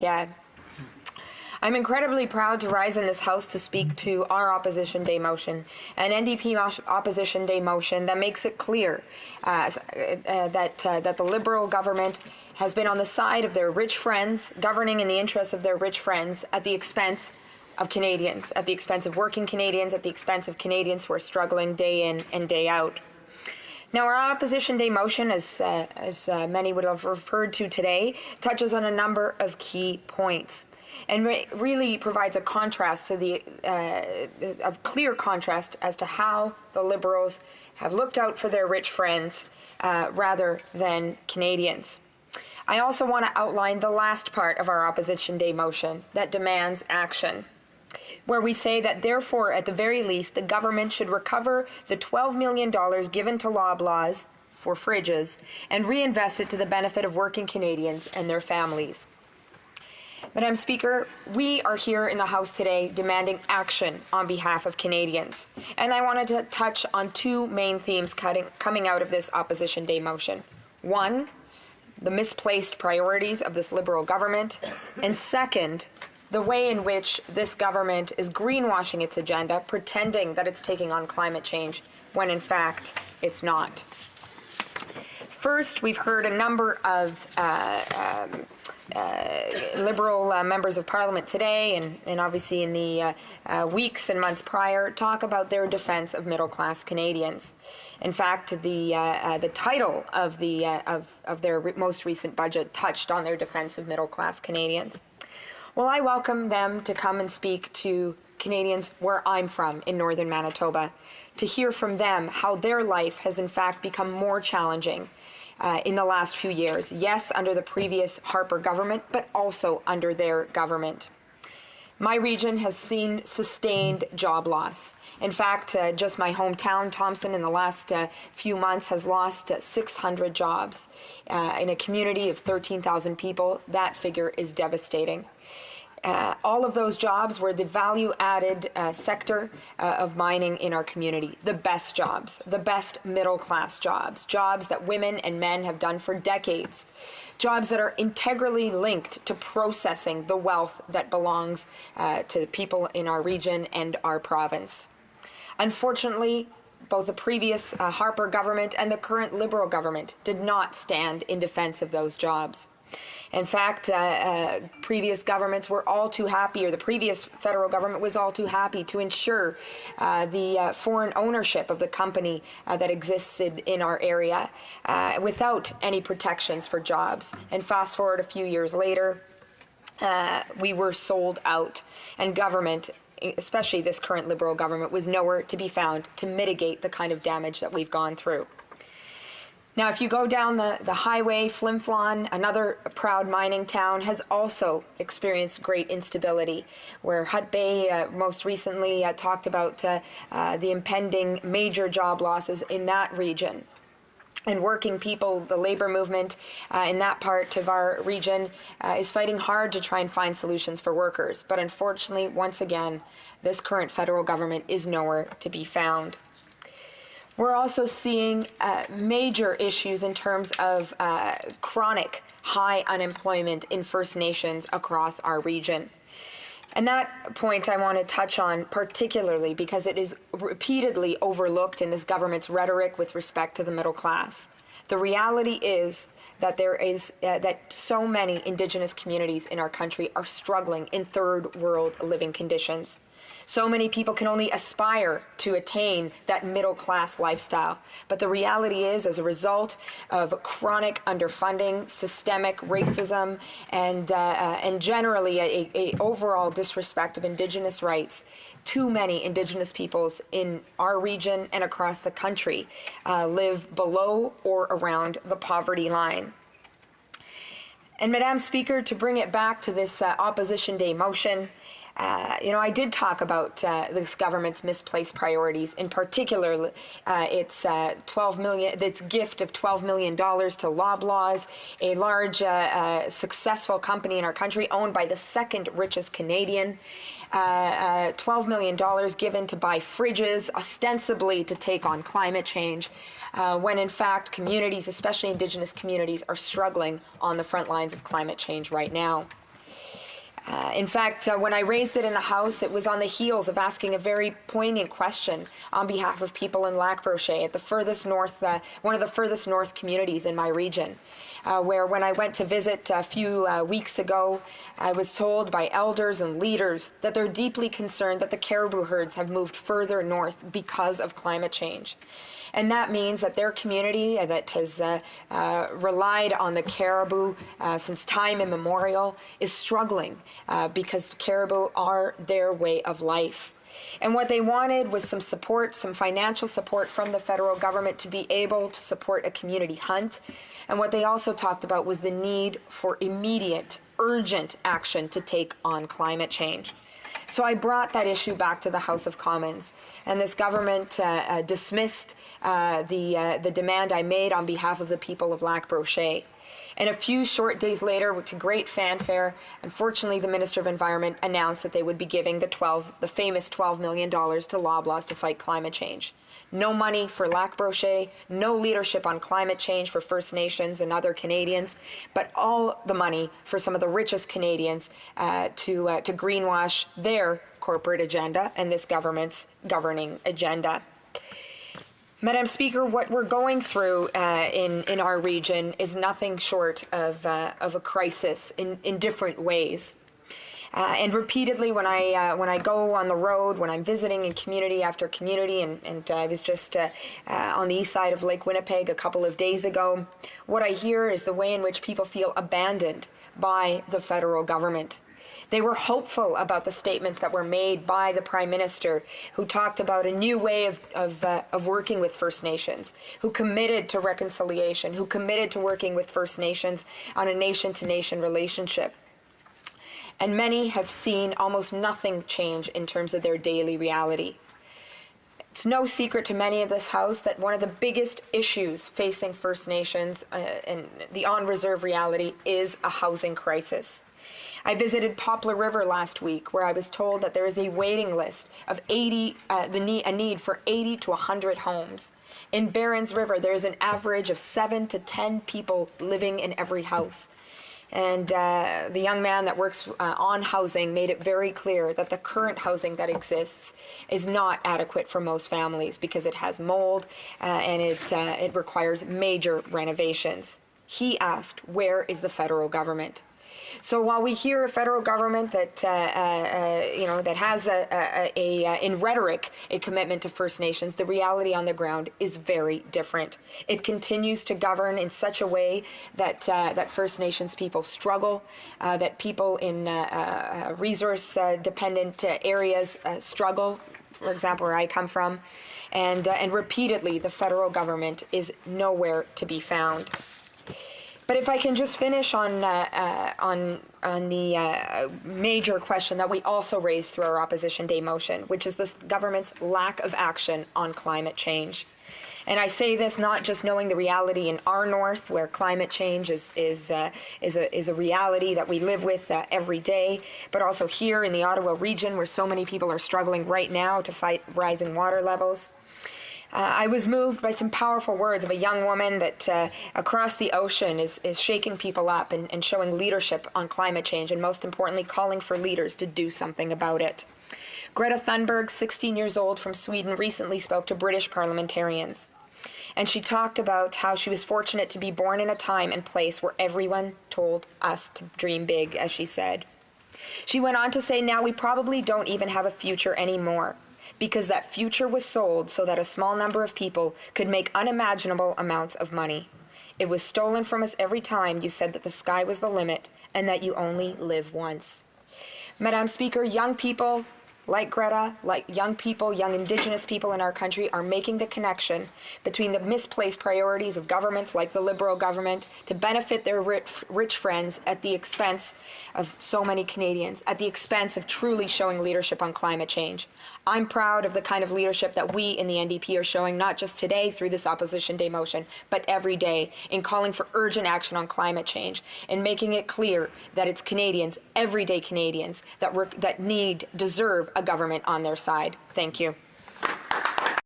Yeah. I'm incredibly proud to rise in this House to speak to our Opposition Day motion, an NDP Opposition Day motion that makes it clear that the Liberal government has been on the side of their rich friends, governing in the interests of their rich friends at the expense of Canadians, at the expense of working Canadians, at the expense of Canadians who are struggling day in and day out. Now, our Opposition Day motion, as many would have referred to today, touches on a number of key points and really provides a contrast to a clear contrast as to how the Liberals have looked out for their rich friends rather than Canadians. I also want to outline the last part of our Opposition Day motion that demands action, where we say that, therefore, at the very least, the government should recover the $12 million given to Loblaws for fridges and reinvest it to the benefit of working Canadians and their families. Madam Speaker, we are here in the House today demanding action on behalf of Canadians. And I wanted to touch on two main themes coming out of this Opposition Day motion. One, the misplaced priorities of this Liberal government. And second, the way in which this government is greenwashing its agenda, pretending that it's taking on climate change, when in fact it's not. First, we've heard a number of Liberal members of Parliament today and obviously in the weeks and months prior talk about their defense of middle-class Canadians. In fact, the title of their most recent budget touched on their defense of middle-class Canadians. Well, I welcome them to come and speak to Canadians where I'm from, in northern Manitoba, to hear from them how their life has in fact become more challenging in the last few years. Yes, under the previous Harper government, but also under their government. My region has seen sustained job loss. In fact, just my hometown, Thompson, in the last few months has lost 600 jobs. In a community of 13,000 people, that figure is devastating. All of those jobs were the value-added sector of mining in our community. The best jobs, the best middle-class jobs, jobs that women and men have done for decades, jobs that are integrally linked to processing the wealth that belongs to the people in our region and our province. Unfortunately, both the previous Harper government and the current Liberal government did not stand in defense of those jobs. In fact, previous governments were all too happy, or the previous federal government was all too happy to ensure the foreign ownership of the company that existed in our area without any protections for jobs. And fast forward a few years later, we were sold out, and government, especially this current Liberal government, was nowhere to be found to mitigate the kind of damage that we've gone through. Now, if you go down the highway, Flin Flon, another proud mining town, has also experienced great instability, where Hut Bay most recently talked about the impending major job losses in that region. And working people, the labor movement in that part of our region is fighting hard to try and find solutions for workers. But unfortunately, once again, this current federal government is nowhere to be found. We're also seeing major issues in terms of chronic high unemployment in First Nations across our region. And that point I want to touch on particularly because it is repeatedly overlooked in this government's rhetoric with respect to the middle class. The reality is that that so many Indigenous communities in our country are struggling in third world living conditions. So many people can only aspire to attain that middle-class lifestyle. But the reality is, as a result of chronic underfunding, systemic racism, and generally a overall disrespect of Indigenous rights, too many Indigenous peoples in our region and across the country live below or around the poverty line. And Madam Speaker, to bring it back to this Opposition Day motion, I did talk about this government's misplaced priorities, in particular its gift of $12 million to Loblaws, a large successful company in our country owned by the second richest Canadian. $12 million given to buy fridges, ostensibly to take on climate change, when in fact communities, especially Indigenous communities, are struggling on the front lines of climate change right now. In fact, when I raised it in the House, it was on the heels of asking a very poignant question on behalf of people in Lac Brochet, at the furthest north, one of the furthest north communities in my region, where when I went to visit a few weeks ago, I was told by elders and leaders that they're deeply concerned that the caribou herds have moved further north because of climate change. And that means that their community that has relied on the caribou since time immemorial is struggling because caribou are their way of life. And what they wanted was some support, some financial support from the federal government to be able to support a community hunt. And what they also talked about was the need for immediate, urgent action to take on climate change. So I brought that issue back to the House of Commons, and this government dismissed the demand I made on behalf of the people of Lac Brochet. And a few short days later, to great fanfare, unfortunately, the Minister of Environment announced that they would be giving the famous $12 million to Loblaws to fight climate change. No money for Lac Brochet, no leadership on climate change for First Nations and other Canadians, but all the money for some of the richest Canadians to greenwash their corporate agenda and this government's governing agenda. Madam Speaker, what we're going through in our region is nothing short of a crisis in different ways. And repeatedly, when I go on the road, when I'm visiting in community after community, and I was just on the east side of Lake Winnipeg a couple of days ago, what I hear is the way in which people feel abandoned by the federal government. They were hopeful about the statements that were made by the Prime Minister, who talked about a new way of working with First Nations, who committed to reconciliation, who committed to working with First Nations on a nation-to-nation relationship. And many have seen almost nothing change in terms of their daily reality. It's no secret to many of this House that one of the biggest issues facing First Nations and the on-reserve reality is a housing crisis. I visited Poplar River last week, where I was told that there is a waiting list of a need for 80 to 100 homes. In Barons River, there is an average of 7 to 10 people living in every house. And the young man that works on housing made it very clear that the current housing that exists is not adequate for most families because it has mold and it requires major renovations. He asked, where is the federal government? So while we hear a federal government that that has in rhetoric a commitment to First Nations, the reality on the ground is very different. It continues to govern in such a way that that First Nations people struggle, that people in resource dependent areas struggle. For example, where I come from, and repeatedly the federal government is nowhere to be found. But if I can just finish on the major question that we also raised through our Opposition Day motion, which is this government's lack of action on climate change. And I say this not just knowing the reality in our north, where climate change is a reality that we live with every day, but also here in the Ottawa region, where so many people are struggling right now to fight rising water levels. I was moved by some powerful words of a young woman that across the ocean is shaking people up and showing leadership on climate change, and most importantly, calling for leaders to do something about it. Greta Thunberg, 16 years old from Sweden, recently spoke to British parliamentarians. And she talked about how she was fortunate to be born in a time and place where everyone told us to dream big, as she said. She went on to say, now we probably don't even have a future anymore, because that future was sold so that a small number of people could make unimaginable amounts of money. It was stolen from us every time you said that the sky was the limit and that you only live once. Madam Speaker, young people like Greta, like young people, young Indigenous people in our country are making the connection between the misplaced priorities of governments like the Liberal government to benefit their rich friends at the expense of so many Canadians, at the expense of truly showing leadership on climate change. I'm proud of the kind of leadership that we in the NDP are showing, not just today through this Opposition Day motion, but every day in calling for urgent action on climate change and making it clear that it's Canadians, everyday Canadians, that deserve a government on their side. Thank you.